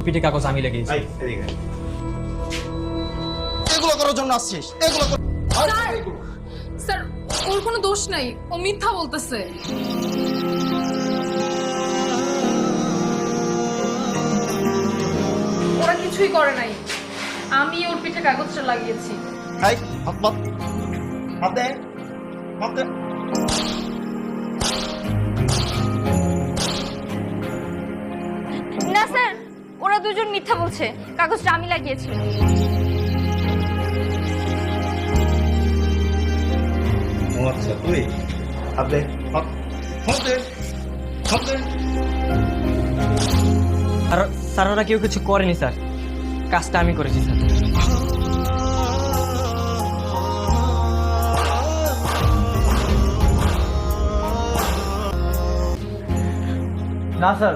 পিঠে কাগজ আমি লেগেছি। এগুলো করার জন্য আসছিস? এগুলো স্যার ওর কোনো দোষ নাই, ও মিথ্যা বলতেছে। ওরা কিছুই করে নাই, আমি ওর পিঠে কাগজটা লাগিয়েছি। এই হাত বাত, হাত দে, হাত দে। না স্যার, ওরা দুজন মিথ্যা বলছে, কাগজটা আমি লাগিয়েছি। ও আচ্ছা, তুই হাত দে, হাত হাত দে, হাত দে। আর স্যার ওরা কেউ কিছু করেনি স্যার, কাজটা আমি করেছি স্যার। না স্যার,